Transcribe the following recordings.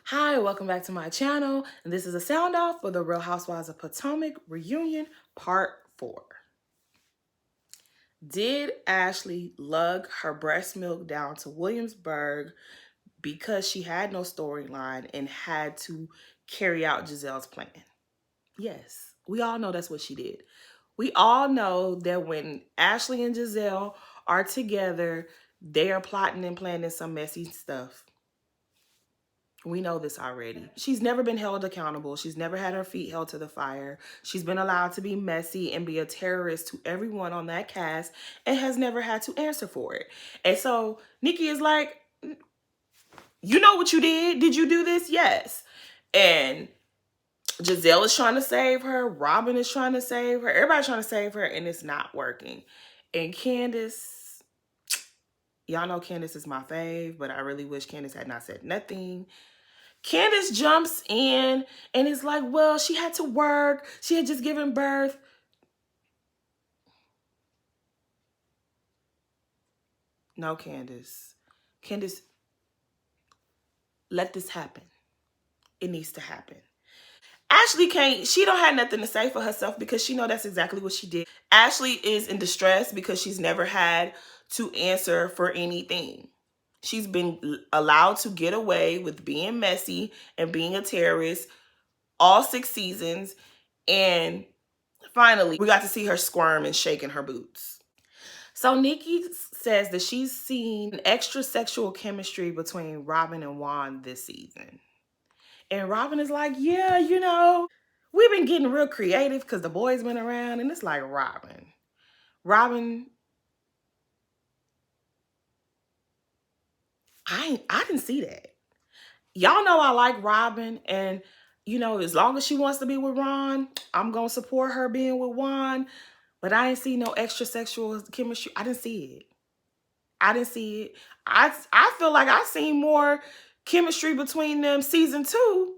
Hi, welcome back to my channel, and this is a sound off for the Real Housewives of Potomac reunion part 4. Did Ashley lug her breast milk down to Williamsburg because she had no storyline and had to carry out Giselle's plan? Yes, we all know that's what she did. We all know that when Ashley and Giselle are together, they are plotting and planning some messy stuff. We know this already. She's never been held accountable. She's never had her feet held to the fire. She's been allowed to be messy and be a terrorist to everyone on that cast and has never had to answer for it. And so Nicki is like, you know what you did? Did you do this? Yes. And Giselle is trying to save her. Robin is trying to save her. Everybody's trying to save her, and it's not working. And Candace, y'all know Candace is my fave, but I really wish Candace had not said nothing. Candace jumps in and is like, well, she had to work. She had just given birth. No, Candace. Candace, let this happen. It needs to happen. Ashley can't, she don't have nothing to say for herself because she know that's exactly what she did. Ashley is in distress because she's never had to answer for anything. She's been allowed to get away with being messy and being a terrorist all 6 seasons. And finally, we got to see her squirm and shake in her boots. So Nicki says that she's seen extra sexual chemistry between Robin and Juan this season. And Robin is like, yeah, we've been getting real creative because the boys been around. And it's like, Robin, I didn't see that. Y'all know I like Robin, and as long as she wants to be with Ron, I'm gonna support her being with Juan. But I ain't see no extra sexual chemistry. I didn't see it. I didn't see it. I feel like I seen more chemistry between them season 2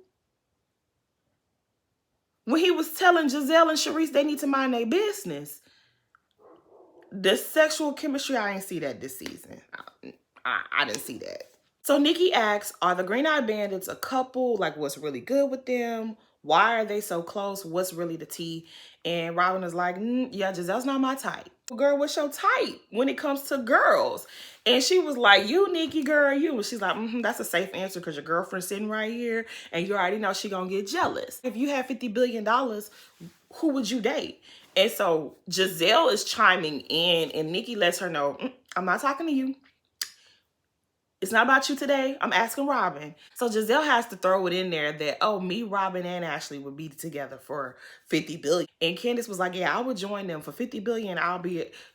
when he was telling Giselle and Charisse they need to mind their business. The sexual chemistry, I didn't see that this season. I didn't see that. So Nicki asks, are the Green Eyed Bandits a couple? Like, what's really good with them? Why are they so close? What's really the tea? And Robin is like, yeah, Giselle's not my type. Girl, what's your type when it comes to girls? And she was like, you, Nicki, girl, you. And she's like, that's a safe answer because your girlfriend's sitting right here and you already know she gonna get jealous. If you had $50 billion, who would you date? And so Giselle is chiming in and Nicki lets her know, I'm not talking to you. It's not about you today. I'm asking Robin. So Giselle has to throw it in there that, oh, me, Robin, and Ashley would be together for $50 billion. And Candace was like, yeah, I would join them for $50 billion.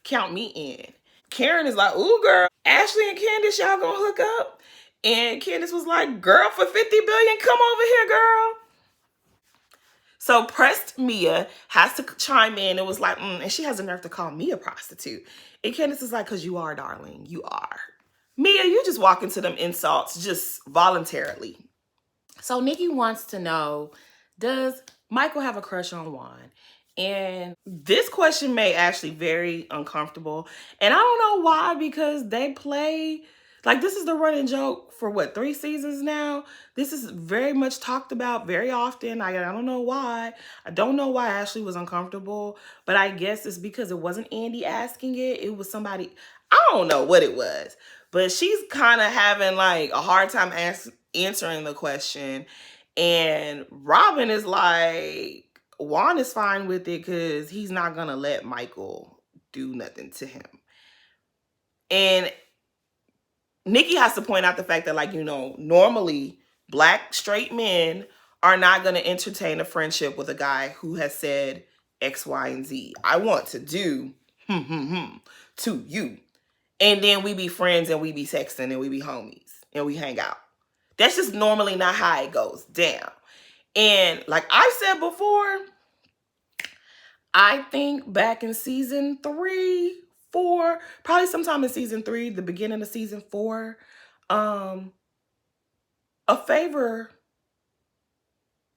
Count me in. Karen is like, ooh, girl, Ashley and Candace, y'all gonna hook up? And Candace was like, girl, for $50 billion, come over here, girl. So pressed Mia has to chime in. It was like, and she has the nerve to call me a prostitute. And Candace is like, because you are, darling. You are. Mia, you just walk into them insults just voluntarily. So Nicki wants to know, does Michael have a crush on Juan? And this question made Ashley very uncomfortable. And I don't know why, because they play, like, this is the running joke for what, 3 seasons now? This is very much talked about very often. I don't know why. I don't know why Ashley was uncomfortable, but I guess it's because it wasn't Andy asking it. It was somebody, I don't know what it was. But she's kind of having like a hard time answering the question. And Robin is like, Juan is fine with it because he's not going to let Michael do nothing to him. And Nicki has to point out the fact that, like, normally Black straight men are not going to entertain a friendship with a guy who has said X, Y, and Z. I want to do to you. And then we be friends and we be sexting and we be homies and we hang out. That's just normally not how it goes down. And like I've said before, I think back in season 3, 4, probably sometime in season 3, the beginning of season 4, a favor,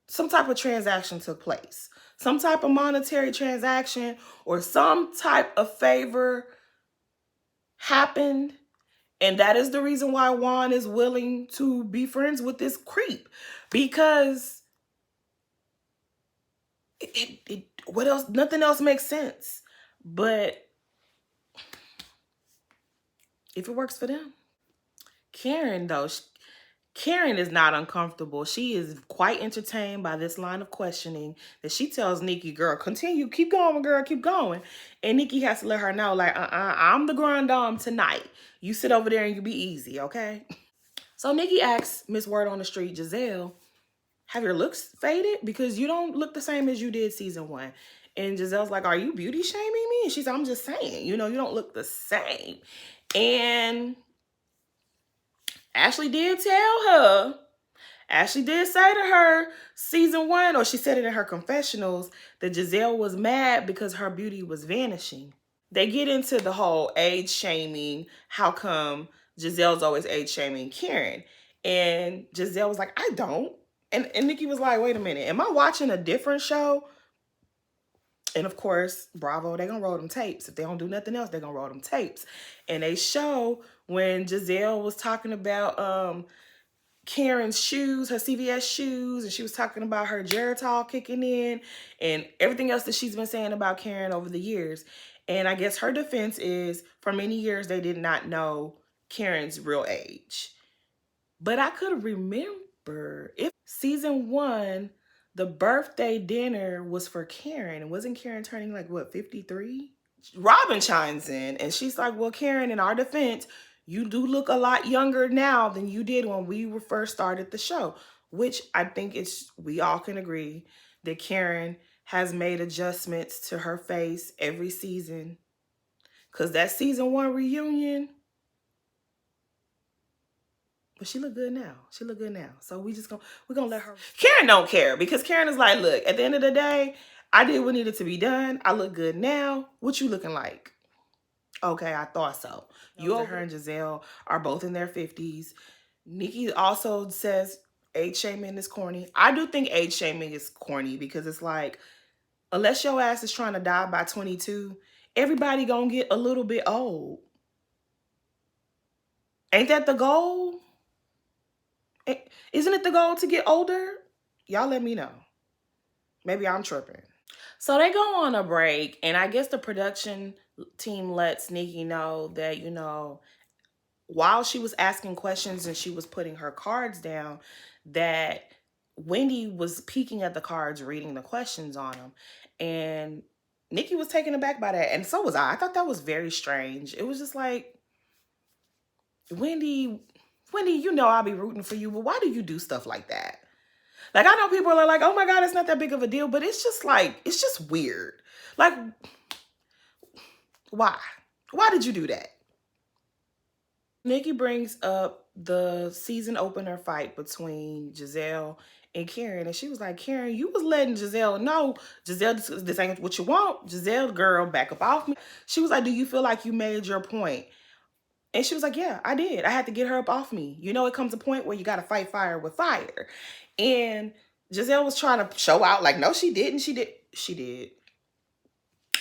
some type of transaction took place. Some type of monetary transaction or some type of favor happened. And that is the reason why Juan is willing to be friends with this creep. Because what else? Nothing else makes sense. But if it works for them. Karen, though, Karen is not uncomfortable. She is quite entertained by this line of questioning that she tells Nicki, girl, continue, keep going, girl, keep going. And Nicki has to let her know, like, I'm the grand dame tonight. You sit over there and you be easy, okay? So Nicki asks Miss Word on the Street, Giselle, have your looks faded? Because you don't look the same as you did season 1. And Giselle's like, are you beauty shaming me? And she's like, I'm just saying, you don't look the same. And Ashley did tell her, Ashley did say to her season 1, or she said it in her confessionals, that Giselle was mad because her beauty was vanishing. They get into the whole age shaming. How come Giselle's always age shaming Karen? And Giselle was like, I don't. And Nicki was like, wait a minute, am I watching a different show? And of course, Bravo, they're going to roll them tapes. If they don't do nothing else, they're going to roll them tapes. And they show when Giselle was talking about Karen's shoes, her CVS shoes, and she was talking about her Geritol kicking in and everything else that she's been saying about Karen over the years. And I guess her defense is, for many years, they did not know Karen's real age. But I could remember if season 1, the birthday dinner was for Karen. And wasn't Karen turning like, what, 53? Robin chimes in and she's like, well, Karen, in our defense, you do look a lot younger now than you did when we were first started the show, which I think we all can agree that Karen has made adjustments to her face every season. Because that season 1 reunion, but she look good now. She look good now. So we're gonna let her. Karen don't care because Karen is like, look, at the end of the day, I did what needed to be done. I look good now. What you looking like? Okay, I thought so. Her and Giselle are both in their 50s. Nicki also says age shaming is corny. I do think age shaming is corny because it's like, unless your ass is trying to die by 22, everybody gonna get a little bit old. Ain't that the goal? Isn't it the goal to get older? Y'all let me know. Maybe I'm tripping. So they go on a break, and I guess the production team lets Nicki know that, while she was asking questions and she was putting her cards down, that Wendy was peeking at the cards, reading the questions on them. And Nicki was taken aback by that. And so was I. I thought that was very strange. It was just like, Wendy, I'll be rooting for you, but why do you do stuff like that? Like, I know people are like, oh my God, it's not that big of a deal, but it's just like, it's just weird. Like, why? Why did you do that? Nicki brings up the season opener fight between Giselle and Karen. And she was like, Karen, you was letting Giselle know, Giselle, this ain't what you want. Giselle, girl, back up off me. She was like, do you feel like you made your point? And she was like, yeah, I did. I had to get her up off me. It comes a point where you got to fight fire with fire. And Giselle was trying to show out like, no, she didn't. She did. She did.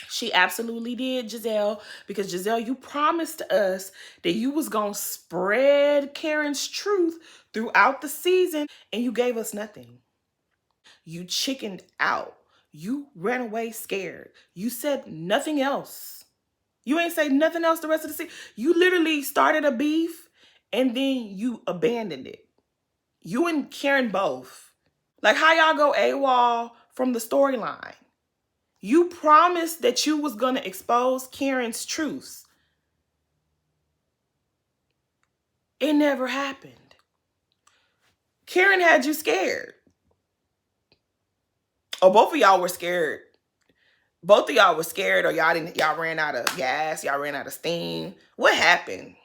She absolutely did, Giselle, because Giselle, you promised us that you was going to spread Karen's truth throughout the season, and you gave us nothing. You chickened out. You ran away scared. You said nothing else. You ain't say nothing else the rest of the season. You literally started a beef, and then you abandoned it. You and Karen both. Like, how y'all go AWOL from the storyline? You promised that you was going to expose Karen's truths. It never happened. Karen had you scared. Or both of y'all were scared. Both of y'all were scared, or y'all ran out of gas, y'all ran out of steam. What happened?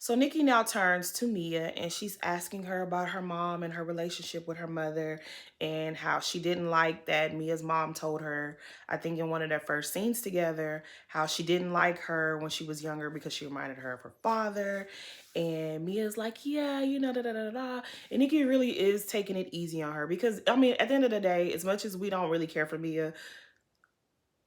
So Nicki now turns to Mia and she's asking her about her mom and her relationship with her mother and how she didn't like that Mia's mom told her, I think in one of their first scenes together, how she didn't like her when she was younger because she reminded her of her father. And Mia's like, yeah, da da da da. And Nicki really is taking it easy on her because, I mean, at the end of the day, as much as we don't really care for Mia,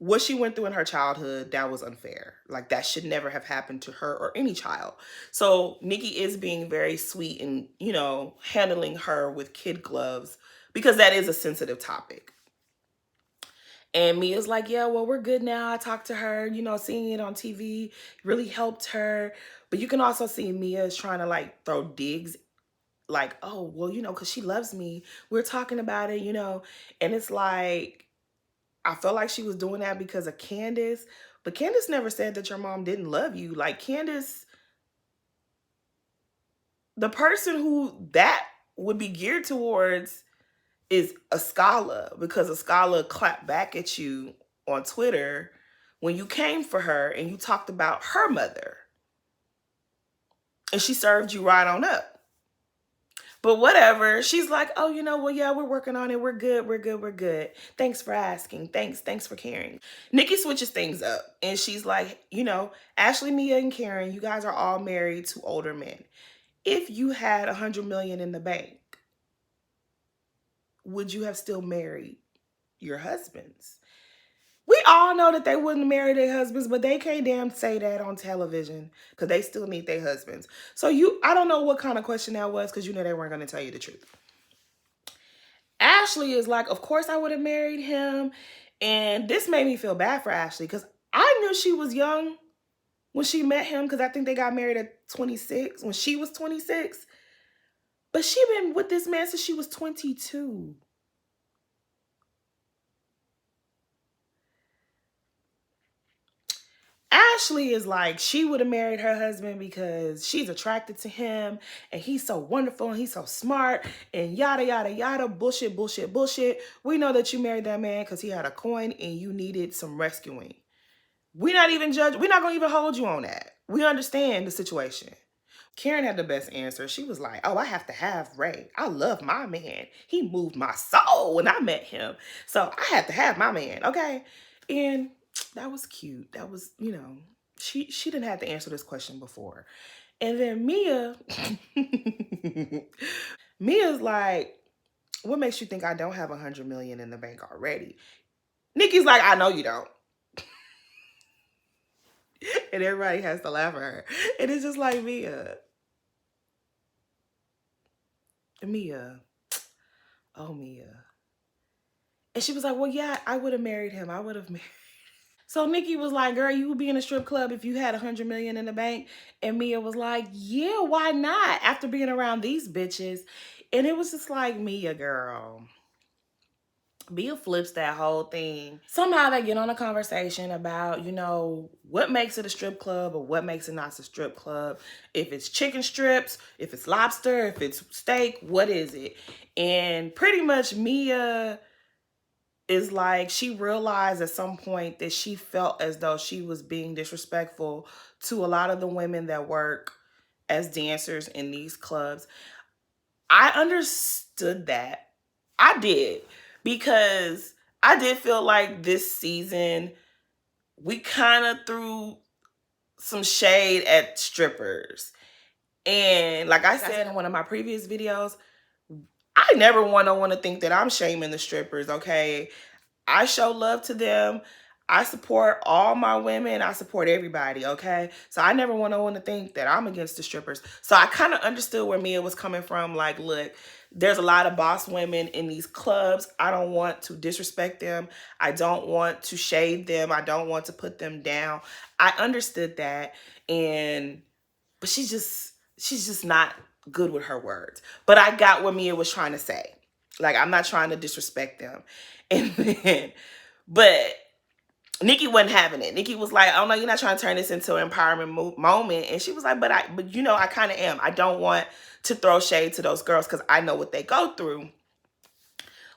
what she went through in her childhood, that was unfair. Like, that should never have happened to her or any child. So Nicki is being very sweet and, you know, handling her with kid gloves because that is a sensitive topic. And Mia's like, yeah, well, we're good now. I talked to her, you know, seeing it on TV really helped her. But you can also see Mia is trying to like throw digs like, oh, well, you know, because she loves me. We're talking about it, you know. And it's like, I felt like she was doing that because of Candace. But Candace never said that your mom didn't love you. Like, Candace, the person who that would be geared towards is Ascala, because Ascala clapped back at you on Twitter when you came for her and you talked about her mother. And she served you right on up. But whatever, she's like, oh, you know, well, yeah, we're working on it. We're good, we're good, we're good. Thanks for asking. Thanks for caring. Nicki switches things up and she's like, you know, Ashley, Mia, and Karen, you guys are all married to older men. If you had $100 million in the bank, would you have still married your husbands? We all know that they wouldn't marry their husbands, but they can't damn say that on television because they still need their husbands. So I don't know what kind of question that was because you know they weren't going to tell you the truth. Ashley is like, of course I would have married him. And this made me feel bad for Ashley because I knew she was young when she met him because I think they got married at 26 when she was 26. But she been with this man since she was 22. Ashley is like, she would have married her husband because she's attracted to him and he's so wonderful and he's so smart and yada, yada, yada, bullshit, bullshit, bullshit. We know that you married that man because he had a coin and you needed some rescuing. We're not even judge. We're not going to even hold you on that. We understand the situation. Karen had the best answer. She was like, oh, I have to have Ray. I love my man. He moved my soul when I met him. So I have to have my man, okay? And that was cute. That was, you know, she didn't have to answer this question before. And then Mia, Mia's like, what makes you think I don't have $100 million in the bank already? Nicki's like, I know you don't. And everybody has to laugh at her. And it's just like, Mia. Oh, Mia. And she was like, well, yeah, I would have married him. I would have married. So Nicki was like, girl, you would be in a strip club if you had $100 million in the bank. And Mia was like, yeah, why not? After being around these bitches. And it was just like, Mia, girl. Mia flips that whole thing. Somehow they get on a conversation about, you know, what makes it a strip club or what makes it not a strip club. If it's chicken strips, if it's lobster, if it's steak, what is it? And pretty much Mia is like, she realized at some point that she felt as though she was being disrespectful to a lot of the women that work as dancers in these clubs. I understood that. I did. Because I did feel like this season, we kind of threw some shade at strippers. And like I said in one of my previous videos, I never want to think that I'm shaming the strippers, okay? I show love to them. I support all my women. I support everybody, okay? So I never want to think that I'm against the strippers. So I kind of understood where Mia was coming from. Like, look, there's a lot of boss women in these clubs. I don't want to disrespect them. I don't want to shade them. I don't want to put them down. I understood that. But she's just not good with her words. But I got what Mia was trying to say. Like, I'm not trying to disrespect them. But Nicki wasn't having it. Nicki was like, oh no, you're not trying to turn this into an empowerment moment. And she was like, but you know, I kind of am. I don't want to throw shade to those girls because I know what they go through.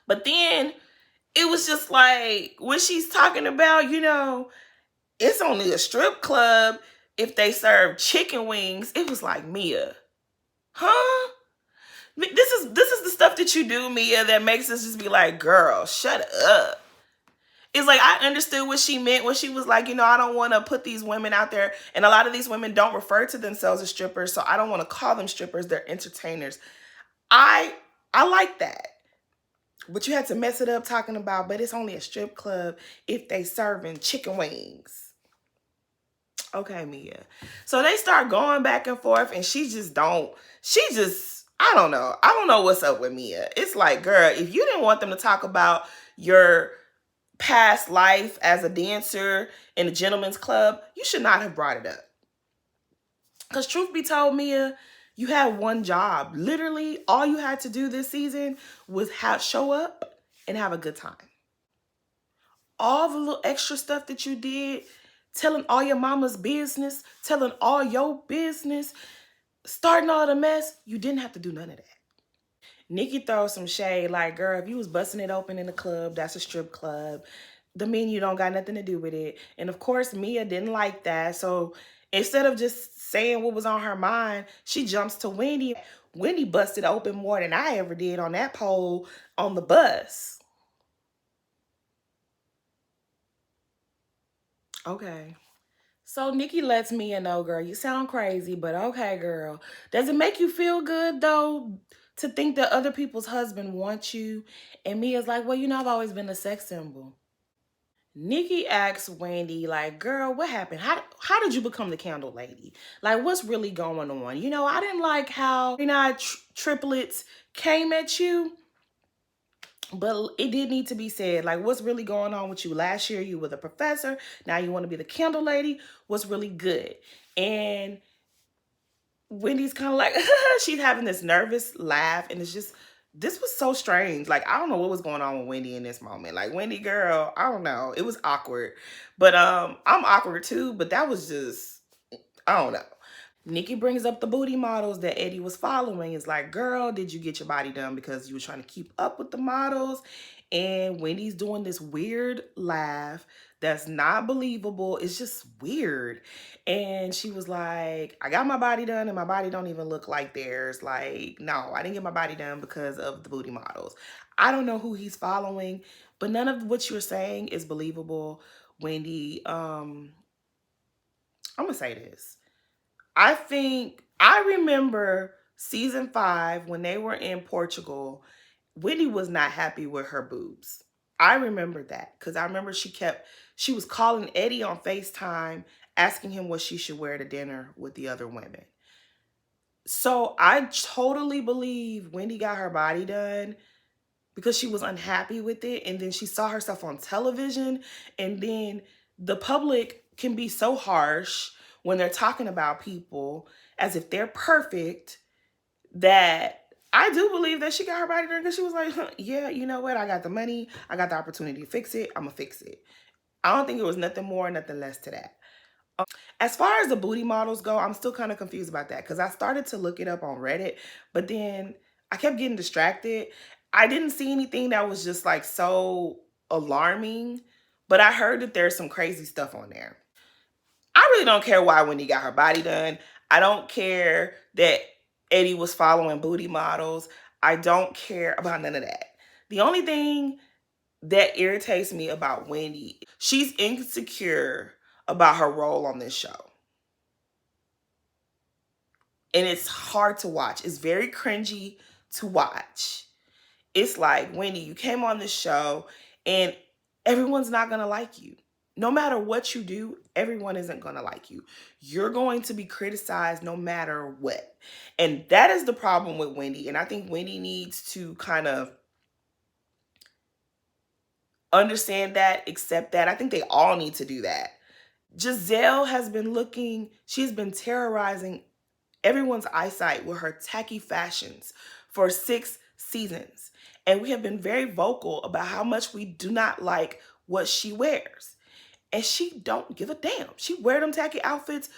But then it was just like, when she's talking about, you know, it's only a strip club if they serve chicken wings. It was like, Mia, huh? This is the stuff that you do, Mia, that makes us just be like, girl, shut up. It's like, I understood what she meant when she was like, you know, I don't want to put these women out there. And a lot of these women don't refer to themselves as strippers. So I don't want to call them strippers. They're entertainers. I like that. But you had to mess it up talking about, but it's only a strip club if they serving chicken wings. Okay, Mia. So they start going back and forth, and I don't know. I don't know what's up with Mia. It's like, girl, if you didn't want them to talk about your past life as a dancer in a gentleman's club, you should not have brought it up. Because truth be told, Mia, you had one job. Literally, all you had to do this season was show up and have a good time. All the little extra stuff that you did, telling all your mama's business, telling all your business, starting all the mess, you didn't have to do none of that. Nicki throws some shade like, girl, if you was busting it open in the club, that's a strip club. The menu don't got nothing to do with it. And of course, Mia didn't like that. So instead of just saying what was on her mind, she jumps to Wendy. Wendy busted open more than I ever did on that pole on the bus. Okay. So Nicki lets Mia know, girl, you sound crazy, but okay, girl. Does it make you feel good, though, to think that other people's husband wants you? And Mia's like, well, I've always been a sex symbol. Nicki asks Wendy, like, girl, what happened? How did you become the candle lady? Like, what's really going on? I didn't like how triplets came at you, but it did need to be said. Like, what's really going on with you? Last year, you were the professor. Now you want to be the candle lady. What's really good? And Wendy's kind of like, she's having this nervous laugh. And this was so strange. Like, I don't know what was going on with Wendy in this moment. Like, Wendy, girl, I don't know. It was awkward. But I'm awkward too. But that was just, I don't know. Nicki brings up the booty models that Eddie was following. It's like, girl, did you get your body done because you were trying to keep up with the models? And Wendy's doing this weird laugh that's not believable. It's just weird. And she was like, I got my body done and my body don't even look like theirs. Like, no, I didn't get my body done because of the booty models. I don't know who he's following, but none of what you're saying is believable, Wendy. I'm going to say this. I remember season 5 when they were in Portugal, Wendy was not happy with her boobs. I remember that because I remember she was calling Eddie on FaceTime, asking him what she should wear to dinner with the other women. So I totally believe Wendy got her body done because she was unhappy with it. And then she saw herself on television. And then the public can be so harsh when they're talking about people as if they're perfect, that I do believe that she got her body done because she was like, yeah, you know what? I got the money. I got the opportunity to fix it. I'm going to fix it. I don't think it was nothing more, nothing less to that. As far as the booty models go, I'm still kind of confused about that because I started to look it up on Reddit, but then I kept getting distracted. I didn't see anything that was just like so alarming, but I heard that there's some crazy stuff on there. I really don't care why Wendy got her body done. I don't care that Eddie was following booty models. I don't care about none of that. The only thing that irritates me about Wendy, she's insecure about her role on this show. And it's hard to watch. It's very cringy to watch. It's like, Wendy, you came on this show and everyone's not going to like you. No matter what you do, everyone isn't going to like you. You're going to be criticized no matter what. And that is the problem with Wendy. And I think Wendy needs to kind of understand that, accept that. I think they all need to do that. Giselle she's been terrorizing everyone's eyesight with her tacky fashions for 6 seasons. And we have been very vocal about how much we do not like what she wears. And she don't give a damn. She wear them tacky outfits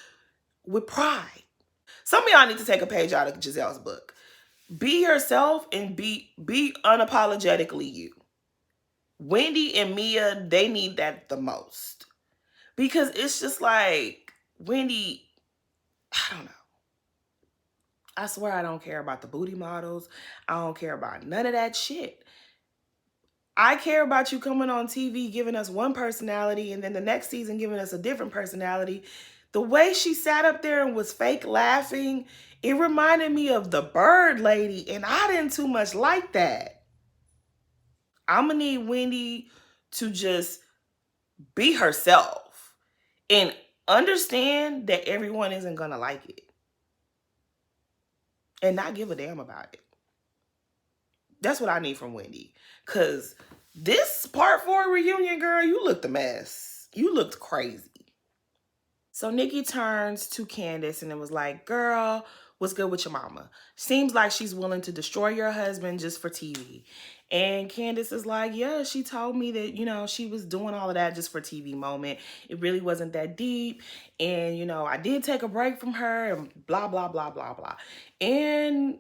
with pride. Some of y'all need to take a page out of Giselle's book. Be yourself and be unapologetically you. Wendy and Mia, they need that the most. Because it's just like, Wendy, I don't know. I swear I don't care about the booty models. I don't care about none of that shit. I care about you coming on TV giving us one personality and then the next season giving us a different personality. The way she sat up there and was fake laughing, it reminded me of the bird lady, and I didn't too much like that. I'm gonna need Wendy to just be herself and understand that everyone isn't gonna like it and not give a damn about it. That's what I need from Wendy. Cause this part 4 reunion, girl, you looked a mess. You looked crazy. So Nicki turns to Candace and it was like, girl, what's good with your mama? Seems like she's willing to destroy your husband just for TV. And Candace is like, yeah, she told me that, you know, she was doing all of that just for TV moment. It really wasn't that deep. And, you know, I did take a break from her and blah, blah, blah, blah, blah. And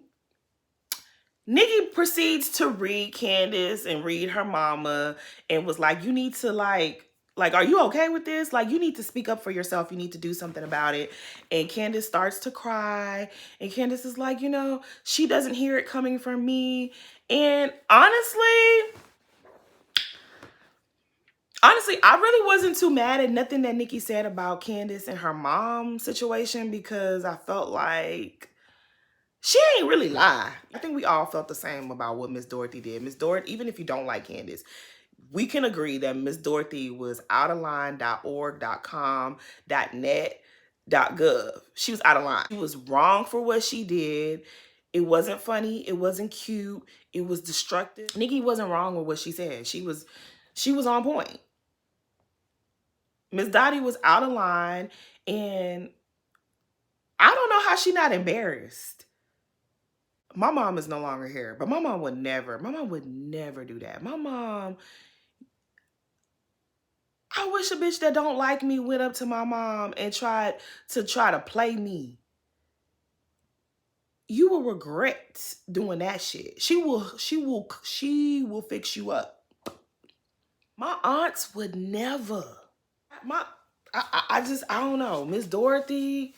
Nicki proceeds to read Candace and read her mama and was like, you need to like, are you okay with this? Like, you need to speak up for yourself. You need to do something about it. And Candace starts to cry. And Candace is like, you know, she doesn't hear it coming from me. And honestly, I really wasn't too mad at nothing that Nicki said about Candace and her mom situation because I felt like she ain't really lie. I think we all felt the same about what Miss Dorothy did. Miss Dorothy, even if you don't like Candace, we can agree that Miss Dorothy was out of line. .org, .com, .net, .gov. She was out of line. She was wrong for what she did. It wasn't funny. It wasn't cute. It was destructive. Nicki wasn't wrong with what she said. She was on point. Miss Dottie was out of line, and I don't know how she not embarrassed. My mom is no longer here, but my mom would never do that. My mom, I wish a bitch that don't like me went up to my mom and tried to play me. You will regret doing that shit. She will fix you up. My aunts would never. I don't know. Miss Dorothy,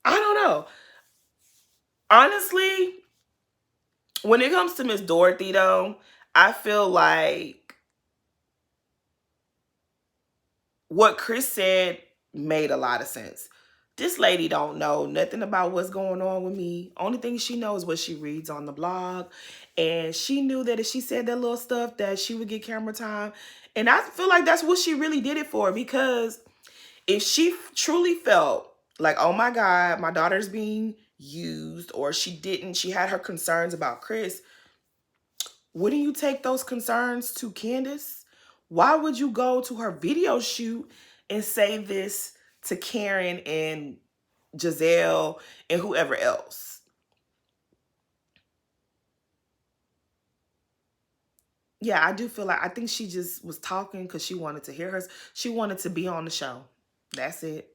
I don't know. Honestly, when it comes to Miss Dorothy though, I feel like what Chris said made a lot of sense. This lady don't know nothing about what's going on with me. Only thing she knows is what she reads on the blog. And she knew that if she said that little stuff that she would get camera time. And I feel like that's what she really did it for. Because if she truly felt like, oh my God, my daughter's being used, or she had her concerns about Chris, wouldn't you take those concerns to Candace? Why would you go to her video shoot and say this to Karen and Giselle and whoever else? Yeah, I do feel like, I think she just was talking because she wanted to hear her. She wanted to be on the show. That's it.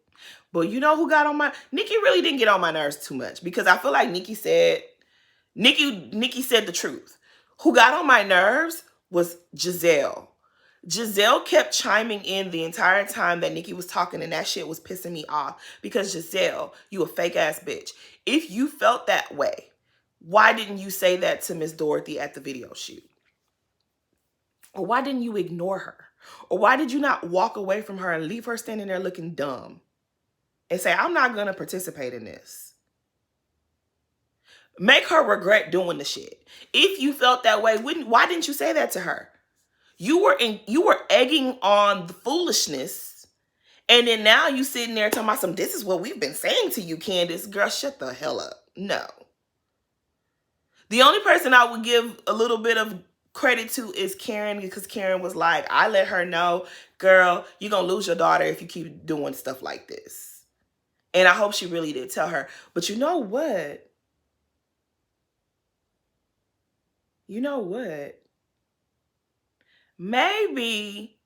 But you know who got on my, Nicki really didn't get on my nerves too much because I feel like Nicki said the truth. Who got on my nerves was Giselle. Giselle kept chiming in the entire time that Nicki was talking, and that shit was pissing me off because Giselle, you a fake ass bitch. If you felt that way, why didn't you say that to Miss Dorothy at the video shoot? Or why didn't you ignore her? Or why did you not walk away from her and leave her standing there looking dumb and say, I'm not going to participate in this? Make her regret doing the shit. If you felt that way, why didn't you say that to her? You were egging on the foolishness, and then now you sitting there talking about some, this is what we've been saying to you, Candace. Girl, shut the hell up. No. The only person I would give a little bit of credit to is Karen, because Karen was like, I let her know, girl, you're going to lose your daughter if you keep doing stuff like this. And I hope she really did tell her. But you know what? You know what? Maybe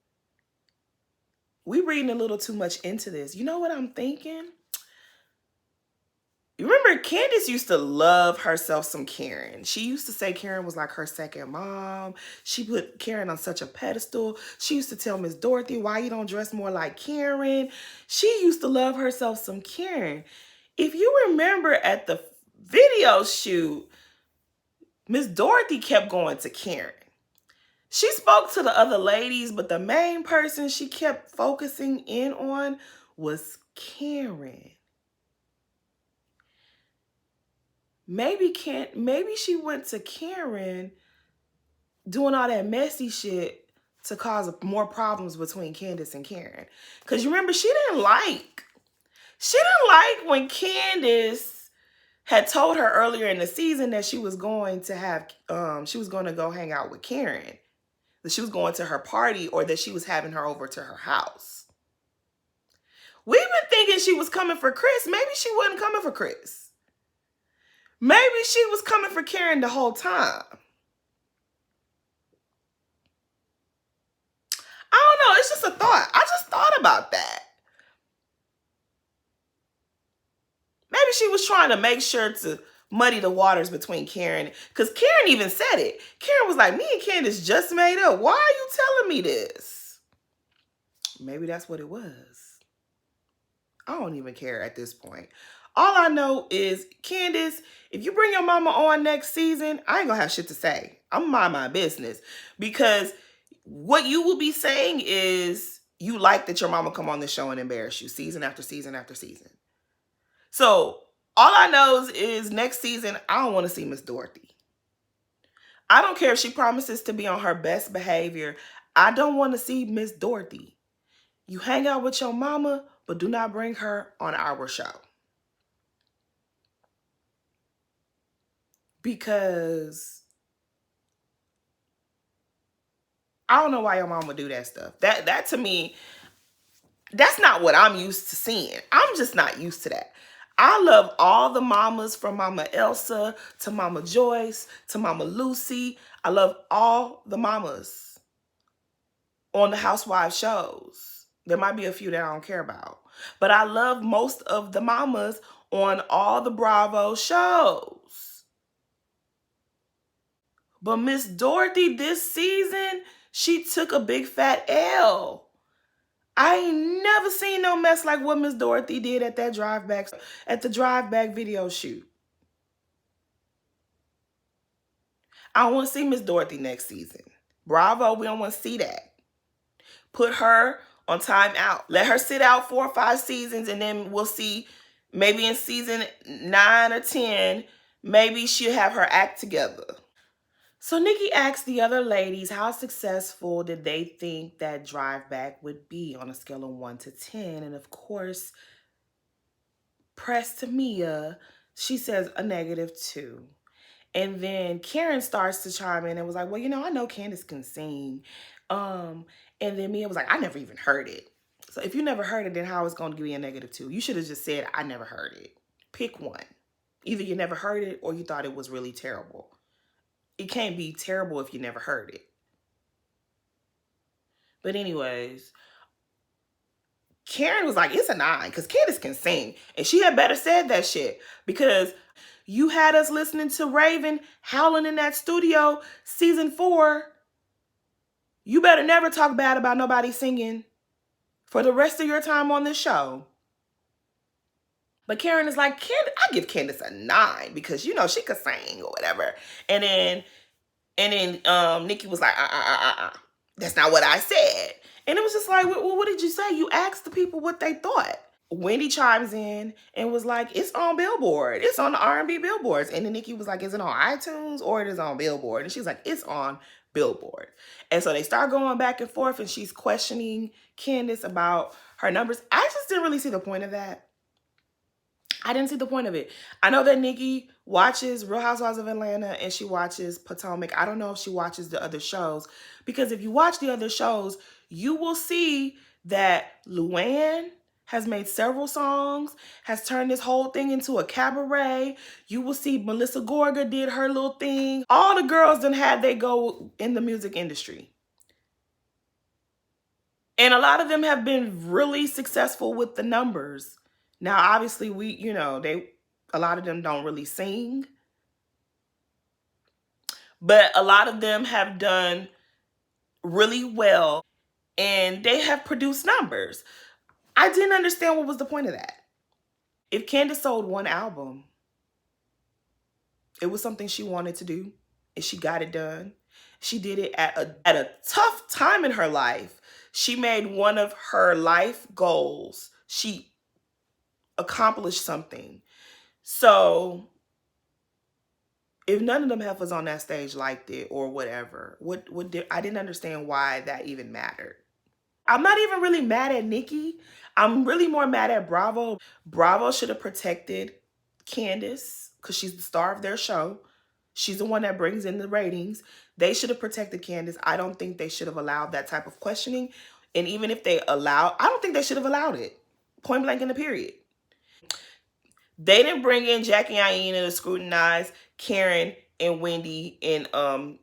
we reading a little too much into this. You know what I'm thinking? You remember Candace used to love herself some Karen. She used to say Karen was like her second mom. She put Karen on such a pedestal. She used to tell Miss Dorothy, why you don't dress more like Karen? She used to love herself some Karen. If you remember at the video shoot, Miss Dorothy kept going to Karen. She spoke to the other ladies, but the main person she kept focusing in on was Karen. Maybe she went to Karen doing all that messy shit to cause more problems between Candace and Karen. Because you remember, she didn't like when Candace had told her earlier in the season that she was going to have, she was going to go hang out with Karen, that she was going to her party, or that she was having her over to her house. We've been thinking she was coming for Chris. Maybe she wasn't coming for Chris. Maybe she was coming for Karen the whole time. I don't know. It's just a thought. I just thought about that. Maybe she was trying to make sure to muddy the waters between Karen. Because Karen even said it. Karen was like, me and Candace just made up. Why are you telling me this? Maybe that's what it was. I don't even care at this point. All I know is, Candace, if you bring your mama on next season, I ain't gonna have shit to say. I'm gonna mind my business. Because what you will be saying is you like that your mama come on the show and embarrass you season after season after season. So all I know is next season, I don't want to see Miss Dorothy. I don't care if she promises to be on her best behavior. I don't want to see Miss Dorothy. You hang out with your mama, but do not bring her on our show. Because I don't know why your mama do that stuff. That to me, that's not what I'm used to seeing. I'm just not used to that. I love all the mamas, from Mama Elsa to Mama Joyce to Mama Lucy. I love all the mamas on the Housewives shows. There might be a few that I don't care about. But I love most of the mamas on all the Bravo shows. But Miss Dorothy this season, she took a big fat L. I ain't never seen no mess like what Miss Dorothy did at the drive back video shoot. I don't want to see Miss Dorothy next season. Bravo, we don't want to see that. Put her on timeout. Let her sit out 4 or 5 seasons, and then we'll see, maybe in season 9 or 10, maybe she'll have her act together. So Nicki asked the other ladies how successful did they think that drive back would be on a scale of 1 to 10. And of course, pressed to Mia, she says a -2. And then Karen starts to chime in and was like, well, I know Candace can sing. And then Mia was like, I never even heard it. So if you never heard it, then how is it going to give you a -2? You should have just said, I never heard it. Pick one. Either you never heard it or you thought it was really terrible. It can't be terrible if you never heard it. But anyways, Karen was like, it's a 9 because Candace can sing. And she had better said that shit, because you had us listening to Raven howling in that studio season 4. You better never talk bad about nobody singing for the rest of your time on this show. But Karen is like, I give Candace a 9 because, she could sing or whatever. And then Nicki was like, that's not what I said. And it was just like, well, what did you say? You asked the people what they thought. Wendy chimes in and was like, it's on Billboard. It's on the R&B billboards. And then Nicki was like, is it on iTunes or it is on Billboard? And she's like, it's on Billboard. And so they start going back and forth, and she's questioning Candace about her numbers. I just didn't really see the point of that. I didn't see the point of it. I know that Nicki watches Real Housewives of Atlanta and she watches Potomac. I don't know if she watches the other shows, because if you watch the other shows, you will see that Luann has made several songs, has turned this whole thing into a cabaret. You will see Melissa Gorga did her little thing. All the girls done had they go in the music industry. And a lot of them have been really successful with the numbers. Now, obviously, a lot of them don't really sing, but a lot of them have done really well, and they have produced numbers. I didn't understand what was the point of that. If Candace sold one album, it was something she wanted to do, and she got it done. She did it at a tough time in her life. She made one of her life goals. She accomplished something. So If none of them heifers on that stage liked it or whatever, I didn't understand why that even mattered. I'm not even really mad at Nicki. I'm really more mad at Bravo. Bravo should have protected Candace because she's the star of their show. She's the one that brings in the ratings. They should have protected Candace. I don't think they should have allowed that type of questioning. And even if they allowed, I don't think they should have allowed it. Point blank in the period. They didn't bring in Jackie Aina to scrutinize Karen and Wendy and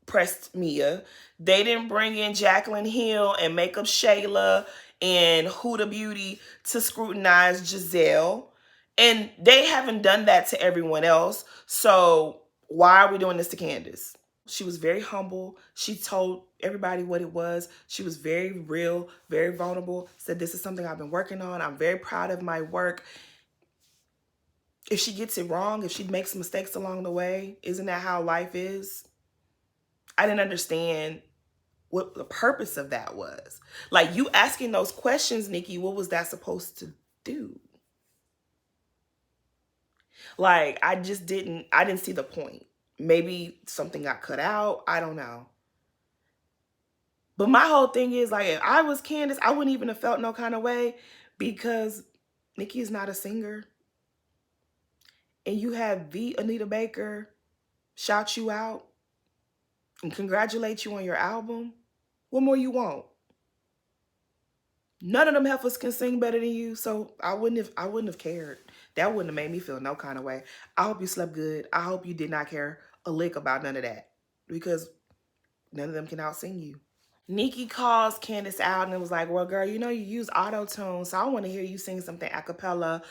pressed Mia. They didn't bring in Jacqueline Hill and Makeup Shayla and Huda Beauty to scrutinize Giselle. And they haven't done that to everyone else. So why are we doing this to Candace? She was very humble. She told everybody what it was. She was very real, very vulnerable. Said, this is something I've been working on. I'm very proud of my work. If she gets it wrong, if she makes mistakes along the way, isn't that how life is? I didn't understand what the purpose of that was. Like, you asking those questions, Nicki, what was that supposed to do? Like, I didn't see the point. Maybe something got cut out. I don't know. But my whole thing is, like, if I was Candace, I wouldn't even have felt no kind of way because Nicki is not a singer. And you have the Anita Baker shout you out and congratulate you on your album. What more you want? None of them heifers can sing better than you, so I wouldn't have cared. That wouldn't have made me feel no kind of way. I hope you slept good. I hope you did not care a lick about none of that because none of them can out-sing you. Nicki calls Candace out and it was like, well, girl, you know you use auto-tune, so I want to hear you sing something a cappella.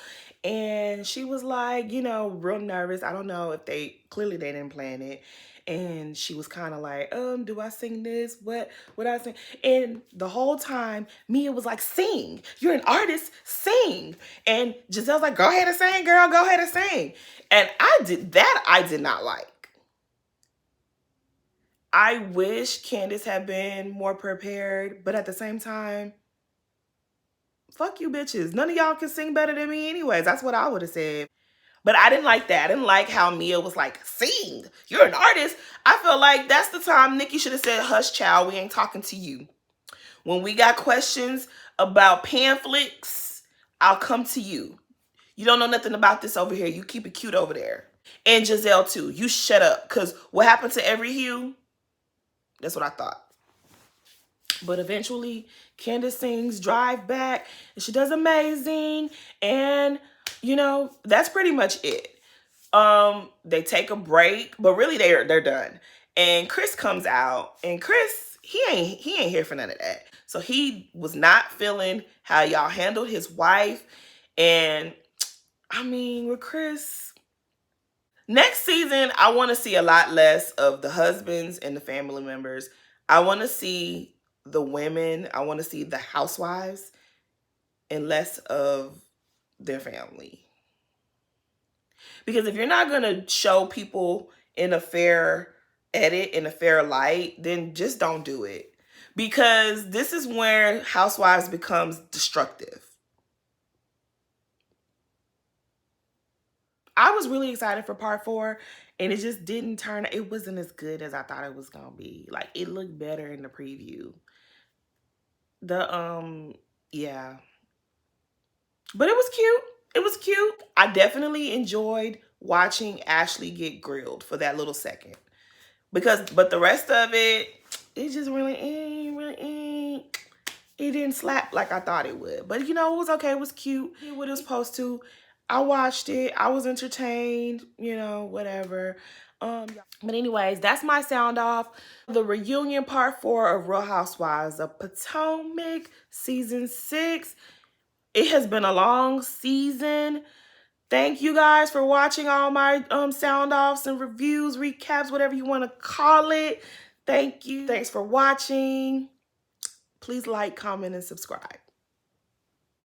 And she was like, you know, real nervous. I don't know if clearly they didn't plan it. And she was kind of like, do I sing this? What I sing? And the whole time, Mia was like, sing. You're an artist, sing. And Giselle's like, go ahead and sing, girl, go ahead and sing. And I did not like. I wish Candace had been more prepared, but at the same time, fuck you bitches. None of y'all can sing better than me anyways. That's what I would have said. But I didn't like that. I didn't like how Mia was like, sing. You're an artist. I feel like that's the time Nicki should have said, hush, child, we ain't talking to you. When we got questions about pamphlets, I'll come to you. You don't know nothing about this over here. You keep it cute over there. And Giselle too. You shut up. Because what happened to every hue? That's what I thought. But eventually, Candace sings Drive Back, and she does amazing. And, you know, that's pretty much it. They take a break, but really they're done. And Chris comes out, and Chris, he ain't here for none of that. So he was not feeling how y'all handled his wife. And, I mean, with Chris... Next season, I want to see a lot less of the husbands and the family members. I want to see the women. I want to see the housewives and less of their family. Because if you're not going to show people in a fair edit, in a fair light, then just don't do it. Because this is where Housewives becomes destructive. I was really excited for part 4, and it just didn't turn. It wasn't as good as I thought it was gonna be. Like, it looked better in the preview. Yeah. But it was cute. It was cute. I definitely enjoyed watching Ashley get grilled for that little second. But the rest of it just really ain't. It didn't slap like I thought it would. But, you know, it was okay. It was cute. It did what it was supposed to. I watched it. I was entertained, you know, whatever. But anyways, that's my sound off. The reunion part 4 of Real Housewives of Potomac season 6. It has been a long season. Thank you guys for watching all my sound offs and reviews, recaps, whatever you want to call it. Thank you. Thanks for watching. Please like, comment, and subscribe.